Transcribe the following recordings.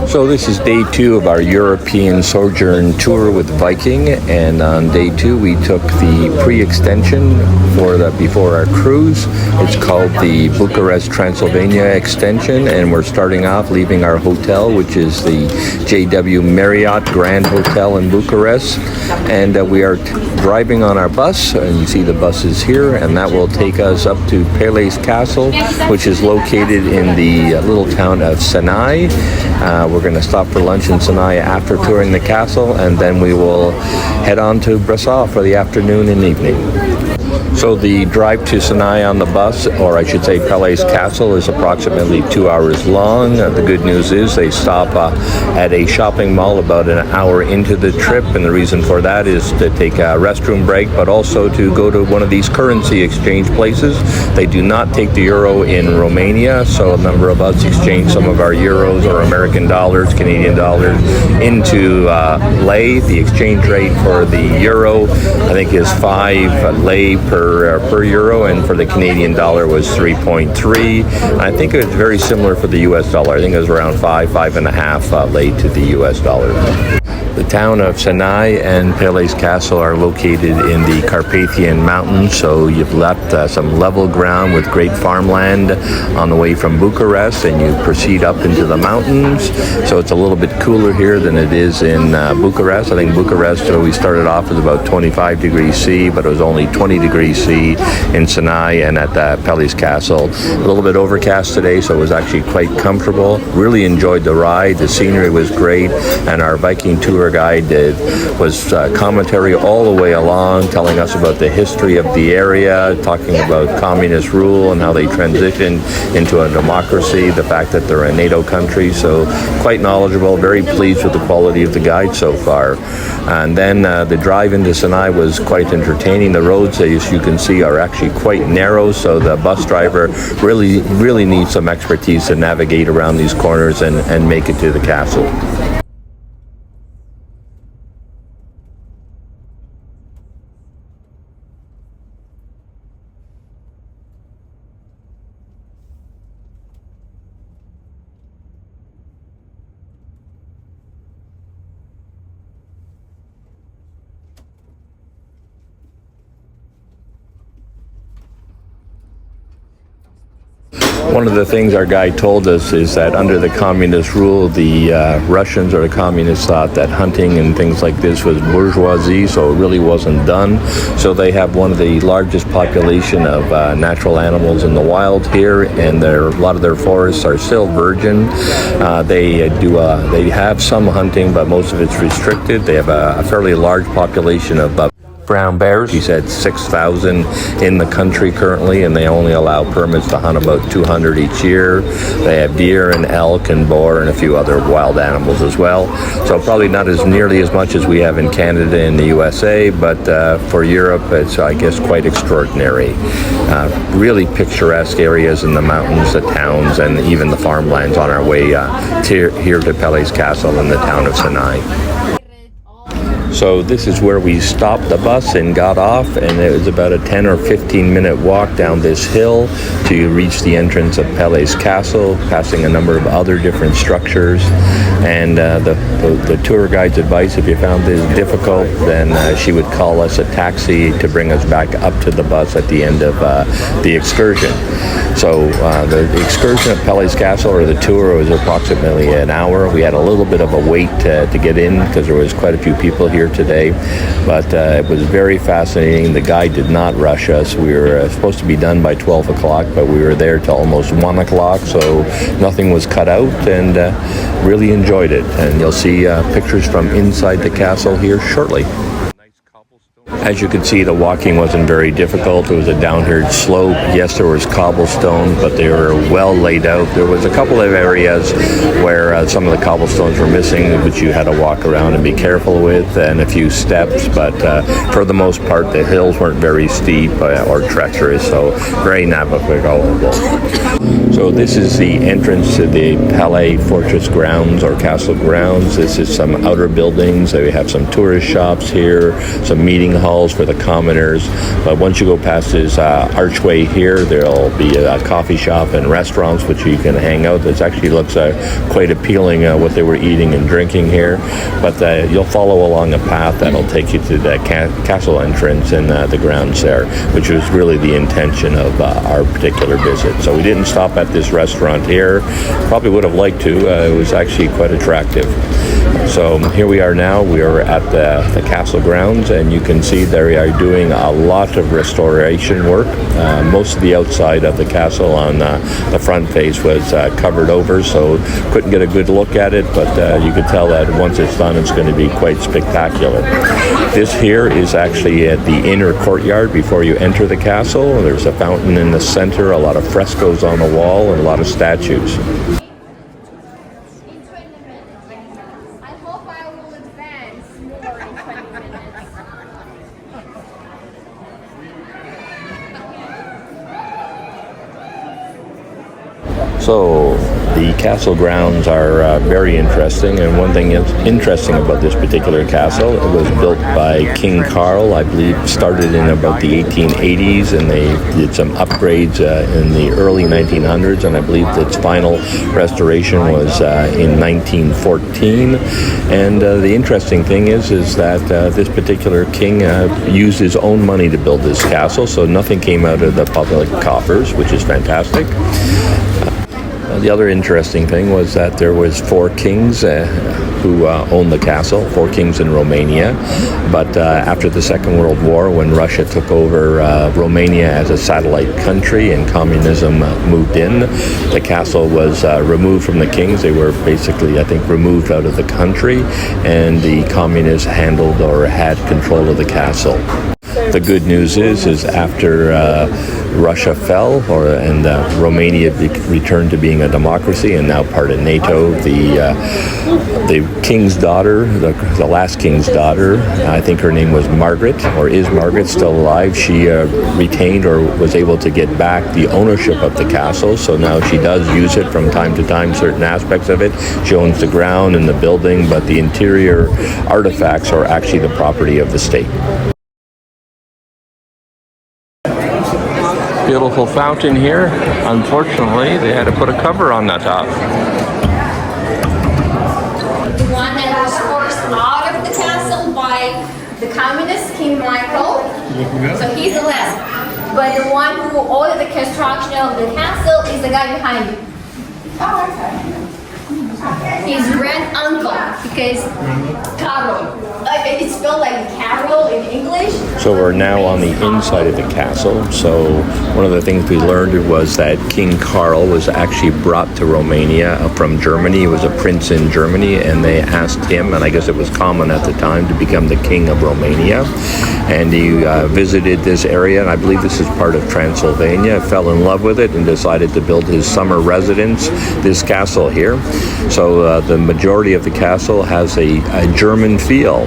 So this is day 2 of our European Sojourn tour with Viking, and on day 2 we took the pre-extension before our cruise. It's called the Bucharest Transylvania extension, and we're starting off leaving our hotel, which is the JW Marriott Grand Hotel in Bucharest, and we are driving on our bus, and you see the buses here, and that will take us up to Peles Castle, which is located in the little town of Sinaia. We're going to stop for lunch in Sinaia after touring the castle, and then we will head on to Braşov for the afternoon and evening. So the drive to Sinaia on the bus, or I should say Peles Castle, is approximately 2 hours long. The good news is they stop at a shopping mall about an hour into the trip, and the reason for that is to take a restroom break, but also to go to one of these currency exchange places. They do not take the euro in Romania, so a number of us exchange some of our euros or American dollars, Canadian dollars, into lei. The exchange rate for the euro, I think, is 5 lei per euro, and for the Canadian dollar was 3.3. I think it was very similar for the US dollar. I think it was around 5.5 lei to the US dollar. The town of Sinaia and Peles Castle are located in the Carpathian Mountains, so you've left some level ground with great farmland on the way from Bucharest, and you proceed up into the mountains. So it's a little bit cooler here than it is in Bucharest. I think Bucharest, we started off with about 25 degrees C, but it was only 20 degrees C in Sinaia, and at Peles Castle. A little bit overcast today, so it was actually quite comfortable. Really enjoyed the ride. The scenery was great, and our Viking tour guide was commentary all the way along, telling us about the history of the area, talking about communist rule and how they transitioned into a democracy, the fact that they're a NATO country. So quite knowledgeable, very pleased with the quality of the guide so far. And then the drive into Sinaia was quite entertaining. The roads, as you can see, are actually quite narrow, so the bus driver really needs some expertise to navigate around these corners and make it to the castle. One of the things our guide told us is that under the communist rule, the Russians or the communists thought that hunting and things like this was bourgeoisie, so it really wasn't done. So they have one of the largest population of natural animals in the wild here, and a lot of their forests are still virgin. They have some hunting, but most of it's restricted. They have a fairly large population of brown bears. He said 6,000 in the country currently, and they only allow permits to hunt about 200 each year. They have deer and elk and boar and a few other wild animals as well. So probably not as nearly as much as we have in Canada and the USA, but for Europe it's, I guess, quite extraordinary. Really picturesque areas in the mountains, the towns, and even the farmlands on our way here to Peles Castle in the town of Sinaia. So this is where we stopped the bus and got off, and it was about a 10 or 15 minute walk down this hill to reach the entrance of Peles Castle, passing a number of other different structures. And the tour guide's advice, if you found this difficult, then she would call us a taxi to bring us back up to the bus at the end of the excursion. So the excursion at Peles Castle, or the tour, was approximately an hour. We had a little bit of a wait to get in because there was quite a few people here today, but it was very fascinating. The guide did not rush us. We were supposed to be done by 12 o'clock, but we were there till almost 1 o'clock, so nothing was cut out, and really enjoyed it. And you'll see pictures from inside the castle here shortly. As you can see, the walking wasn't very difficult. It was a downward slope. Yes, there was cobblestone, but they were well laid out. There was a couple of areas where some of the cobblestones were missing, which you had to walk around and be careful with, and a few steps. But for the most part, the hills weren't very steep or treacherous, so very navigable. So this is the entrance to the Peles Fortress grounds or castle grounds. This is some outer buildings. We have some tourist shops here, some meeting halls for the commoners. But once you go past this archway here, there'll be a coffee shop and restaurants which you can hang out. It actually looks quite appealing what they were eating and drinking here. But you'll follow along a path that'll take you to the castle entrance and the grounds there, which was really the intention of our particular visit. So we didn't stop at this restaurant here. Probably would have liked to. It was actually quite attractive. So here we are now. We are at the castle grounds, and you can see they are doing a lot of restoration work. Most of the outside of the castle on the front face was covered over, so couldn't get a good look at it, but you could tell that once it's done, it's going to be quite spectacular. This here is actually at the inner courtyard before you enter the castle. There's a fountain in the center, a lot of frescoes on the wall, and a lot of statues. So the castle grounds are very interesting, and one thing is interesting about this particular castle, it was built by King Carl, I believe started in about the 1880s, and they did some upgrades in the early 1900s, and I believe its final restoration was in 1914. And the interesting thing is that this particular king used his own money to build this castle, so nothing came out of the public coffers, which is fantastic. The other interesting thing was that there was 4 kings who owned the castle, 4 kings in Romania. But after the Second World War, when Russia took over Romania as a satellite country and communism moved in, the castle was removed from the kings. They were basically, I think, removed out of the country, and the communists handled or had control of the castle. The good news is after Russia fell, and Romania returned to being a democracy and now part of NATO, the king's daughter, the last king's daughter, I think her name was Margaret, or is Margaret still alive? She retained or was able to get back the ownership of the castle, so now she does use it from time to time, certain aspects of it. She owns the ground and the building, but the interior artifacts are actually the property of the state. Beautiful fountain here. Unfortunately, they had to put a cover on the top. The one that was forced out of the castle by the communist King Michael. So he's the last. But the one who ordered the construction of the castle is the guy behind you. Oh, okay. His grand uncle, because Carol. It's spelled like Carol in English. So we're now on the inside of the castle. So one of the things we learned was that King Carl was actually brought to Romania from Germany. He was a prince in Germany, and they asked him, and I guess it was common at the time, to become the king of Romania. And he visited this area, and I believe this is part of Transylvania, fell in love with it, and decided to build his summer residence, this castle here. So the majority of the castle has a German feel.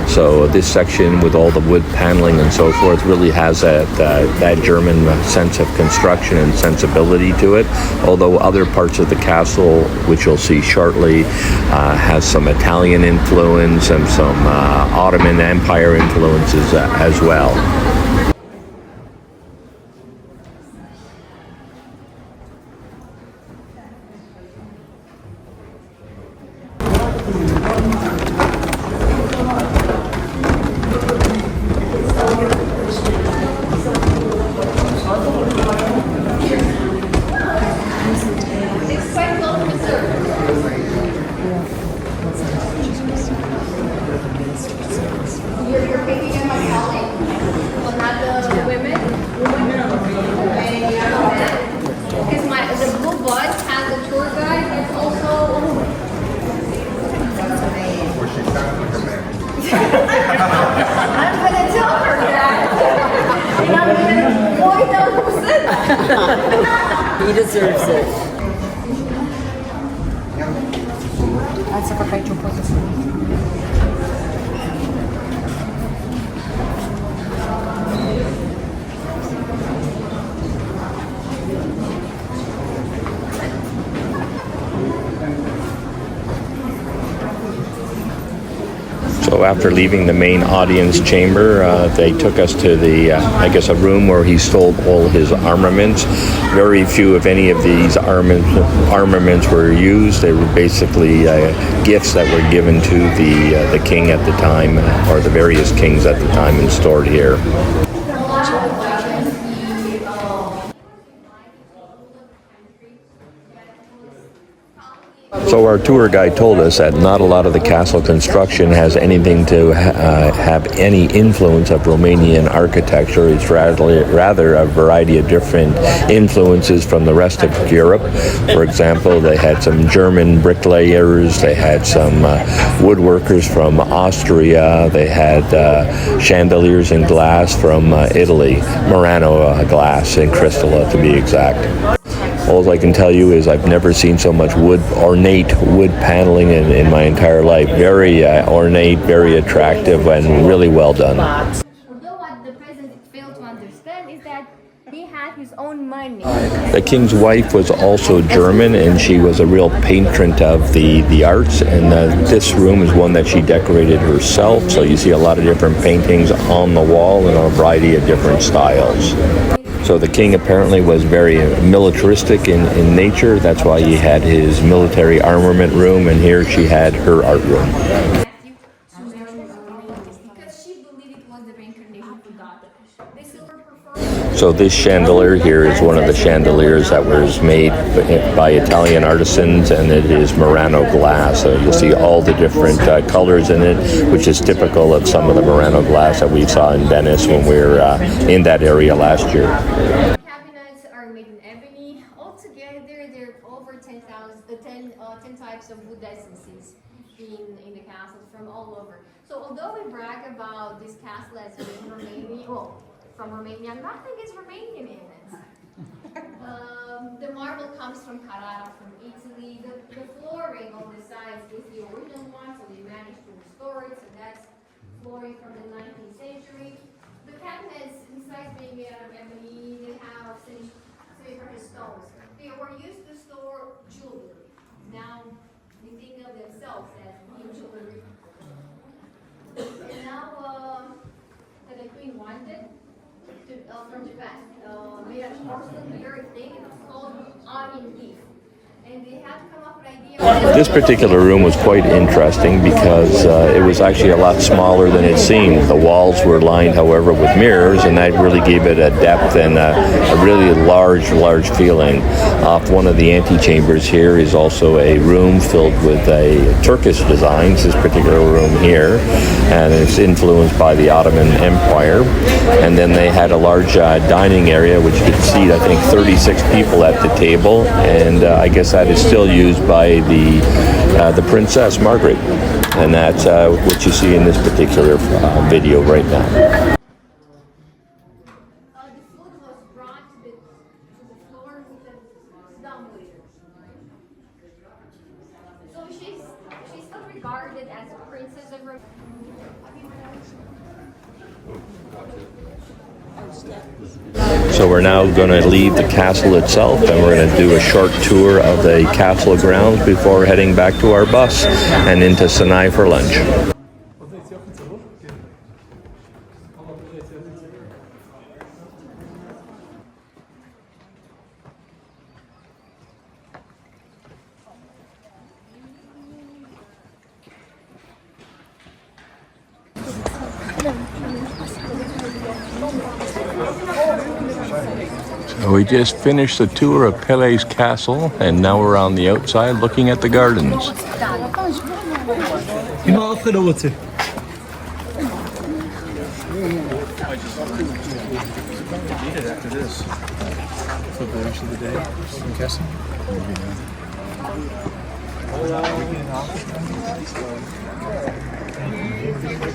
So this section with all the wood paneling and so forth really has that German sense of construction and sensibility to it, although other parts of the castle, which you'll see shortly, has some Italian influence and some Ottoman Empire influences as well. He deserves it. Hai să fac aici o poză. So after leaving the main audience chamber, they took us to the, I guess, a room where he stored all his armaments. Very few, if any, of these armaments were used. They were basically gifts that were given to the king at the time, or the various kings at the time, and stored here. So our tour guide told us that not a lot of the castle construction has anything to have any influence of Romanian architecture. It's rather a variety of different influences from the rest of Europe. For example, they had some German bricklayers, they had some woodworkers from Austria, they had chandeliers in glass from Italy, Murano glass and crystal to be exact. All I can tell you is I've never seen so much ornate wood paneling in my entire life. Very ornate, very attractive, and really well done. Although what the president failed to understand is that he had his own money. The king's wife was also German, and she was a real patron of the arts, and this room is one that she decorated herself, so you see a lot of different paintings on the wall in a variety of different styles. So the king apparently was very militaristic in nature. That's why he had his military armament room, and here she had her art room. Because she believed it was the reincarnation of God. So this chandelier here is one of the chandeliers that was made by Italian artisans, and it is Murano glass. So you'll see all the different colors in it, which is typical of some of the Murano glass that we saw in Venice when we were in that area last year. Cabinets are made in ebony. Altogether, there are over 10 types of wood essences in the castle from all over. So although we brag about this castle as being Romanian, from Romania, nothing is Romanian in it. The marble comes from Carrara, from Italy. The flooring on the sides is the original one, so they managed to restore it. So that's flooring from the 19th century. The cabinets, besides being made out of ebony, they have semi-precious stones. They were used to store jewelry. Now they think of themselves as being jewelry. And now that the queen wanted from Japan, made out of porcelain, very thick, and it's called onion leaf. And they had to come up with ideas. This particular room was quite interesting because it was actually a lot smaller than it seemed. The walls were lined, however, with mirrors, and that really gave it a depth and a really large feeling. Off one of the antechambers here is also a room filled with Turkish designs, this particular room here, and it's influenced by the Ottoman Empire. And then they had a large dining area which could seat, I think, 36 people at the table, and I guess that is still used by the Princess Margaret, and that's what you see in this particular video right now. The food was brought to the floor with the dumbwaiter. So she's still regarded as a princess of Romania. So we're now going to leave the castle itself, and we're going to do a short tour of the castle grounds before heading back to our bus and into Sinaia for lunch. So we just finished the tour of Peles Castle, and now we're on the outside looking at the gardens. After this, for the rest of the day, I'm guessing.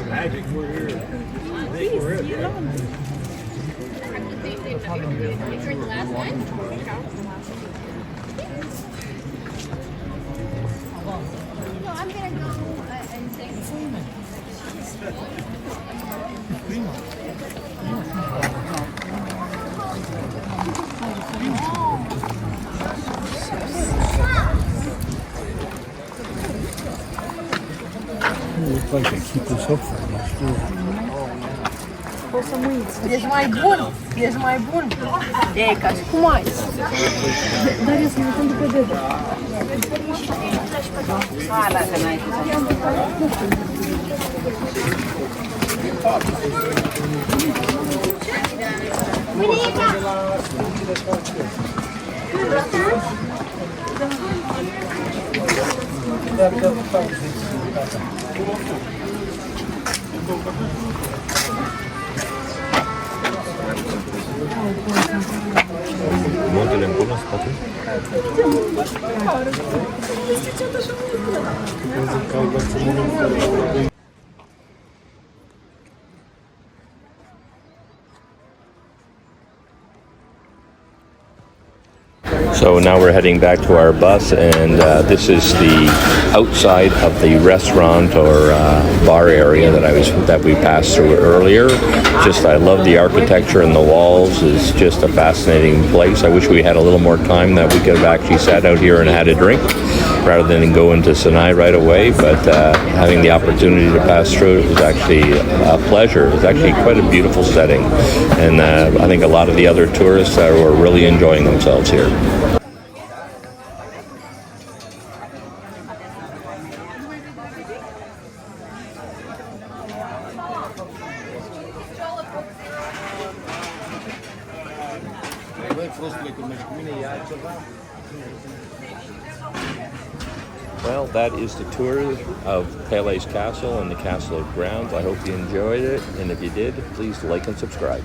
Magic, we're here. I think we're it. I'm gonna go and take Look like they keep this up for you. Poți să mă uiți. Ești mai bun. Ești mai bun. E ca și cum ai. Dar eu să-mi uităm după dede. Hai, dacă n-ai. Montele în bună spate? So now we're heading back to our bus, and this is the outside of the restaurant or bar area that we passed through earlier. I love the architecture and the walls. It's just a fascinating place. I wish we had a little more time that we could have actually sat out here and had a drink rather than go into Sinaia right away. But having the opportunity to pass through it was actually a pleasure. It was actually quite a beautiful setting, and I think a lot of the other tourists were really enjoying themselves here. Well, that is the tour of Peles Castle and the castle grounds. I hope you enjoyed it, and if you did, please like and subscribe.